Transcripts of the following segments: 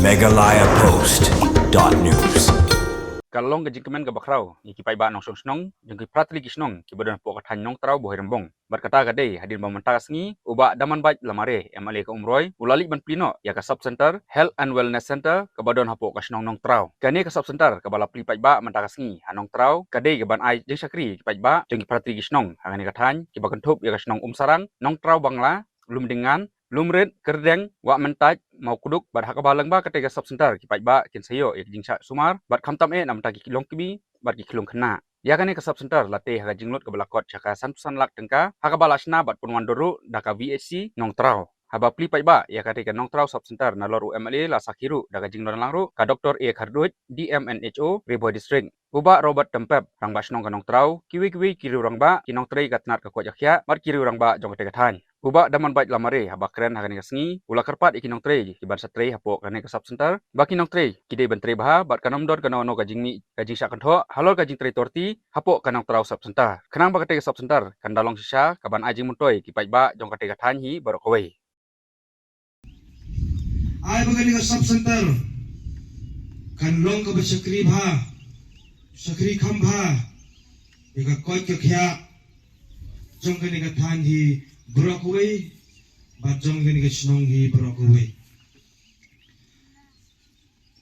megalayapost.news. Kalong gajing kemen gabakrau iki pai ba nong snong jeng ki pratli kisnong ki badan po kathan nong trau boh rembong berkata gade hadir mamanta sngi uba daman bait lamare MLA ka umroy ulali ban plino ya ka sub center health and wellness center ka badon hapo ka snong nong trau kani ka sub center ka bala pli pai ba manta sngi hanong trau kade ga ban ai jeng sakri pai ba jeng ki pratli kisnong hangani kathan ki bakan thop ya ka snong sarang nong trau bangla lum dengan lumret kerdeng wa mentaj mau kuduk bar hakabalang ba ketika sub center ki ba kin sayo ek jingsa sumar bar khamtam nam ta ki kilong kibi bar ki kilong khna ya kane ka sub center late haga jinglot ka balakot chaka santusan lak tengka hakabala sna bat punwan doru daka VHC nong trau haba pli ba ya ketika nong trau sub center na loru MLA la sakiru daga jinglot langru ka Dr. E Khardut DMNHO Riboy District Uba Robert Tempep rang ba snong ka nong trau kiwi kiru rang ba kinong trei katnat ka ko jakhya bar kiru rang ba jong ka than Uba daman bait lamare haba keren hagani kasngi ula karpat ikinong trei kiban sa trei hapo kane ka sub center baki nong trei kide ban trei baha bat kanom dot kano no kajing sa kantho halol kajing trei torti hapo kanong trau sub center kanang ba kate ka sub center kandalong sisa kaban ajing muntoi kipai ba jong kate ka thanhi barokoi ai bagani ka sub center kanlong ka basakri bha sakri khambha eka koi ka khya jong kani ka thanhi Brokaway, bajong gani kesnong hi Brokaway.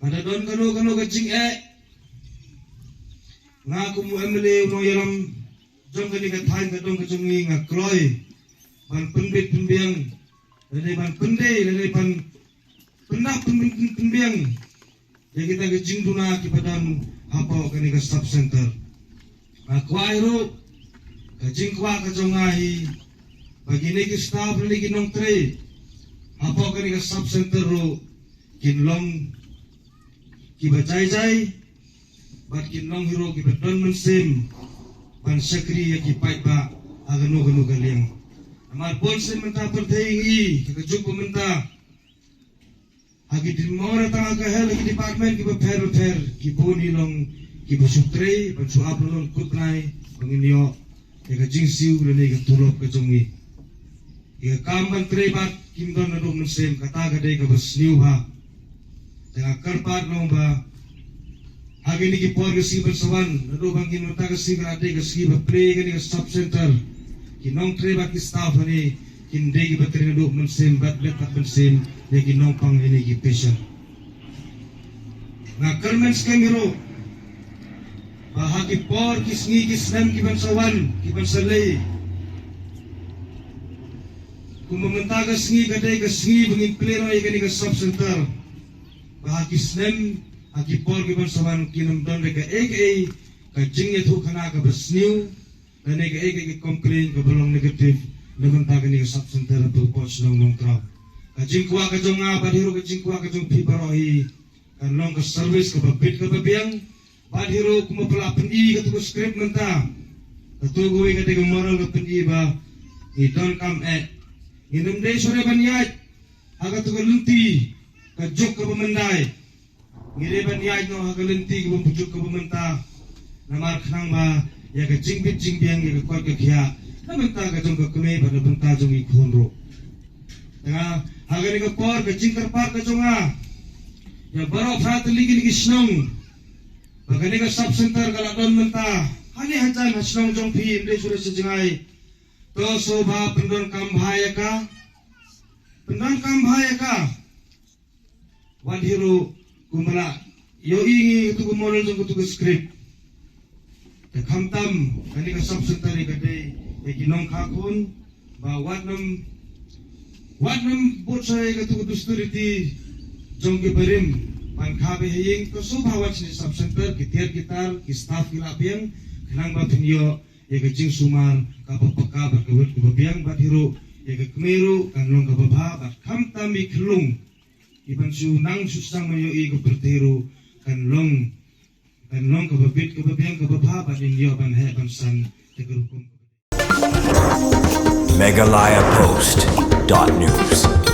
Ada don kano kacing ngaku mu MLA no yalam jong gani kathain kadong kacungi ngakloy ban pendit pembiang lele ban pendai lele ban pendak pembiang ya kita kacing duna kipadan hapo gani ka sub center. Aku airu kacing kwa kacungahi Bagini ki staff ni kinong trade apo kani ka sub center ro kinlong ki bajai bat kinlong hero ki badon mensim ban sakri ya ki pai ba agano galiang amar pon sem menta perteingi ka juk menta agi di mora tanga ka hel ki department ki fer ki boni long ki busutre ban su aplon kutnai banginyo ya ka jingsiu le ka tulop ka jongi Ia kamban trebat kimdon na dum sem kata gade ka basniu ha tengah karpat lomba hagi ni ki por si bersawan na do bangin mata ka si grade ka si ba play ka ni ka sub center kinong trebat ki staff ni kinde ki batri na dum sem bat let pat sem ni kinong pang ini ki patient na kermens kemiro bahagi por kisngi kisnem ki bansawan ki bansalay kung mamentaga sengi kadai ka sengi bangin pleno ay kani ka sub center bahagi snem aki por giban saman kinam don ka aka ka jingye thu khana ka basniu na ne ka aka complain ka balong negative mamentaga ni ka sub center to post nong kraw ka jingkwa ka jonga badhiro ka jingkwa ka jong pibarohi kan long ka service ka babit ka babiang badhiro kumapala pendi ka tu script menta ka tu goy ka te moral ka pendi ba he don't come at Inam day sore banyaj aga tu kalunti kajuk ka pamandai ngire banyaj no aga lunti ka bujuk ka pamanta namar khnang ba ya ka jingbit jingbiang ya ka kwat ka khya namanta ka jong ka kme ba nabanta jong I khonro nga aga ni ka por ka jingkar par ka jonga ya baro phat ligi ligi snong bagani ka sub center ka ladon manta hani hajan hasnong jong phi inde sore sejingai to soba pendon kambhaya ka wadhiro kumala yo ingi tu kumolol jong tu script te khamtam kani ka sub center ka dei e kinong khakun ba wadnam botsay ka tu dusturiti jong ki barim pan khabe heying to soba wachni sub center ki tiar gitar ki staff ki lapiang khnang ba pinyo ya ka jing sumar ka papaka ba ka wet ka babiang bat hiro ya ka kmeru kan long ka babha bat khamta mi khlung iban su nang susang mayo I ka pertero kan long ka babit ka babiang ka babha bat inyo ban he ban san te grupo megalayapost.news.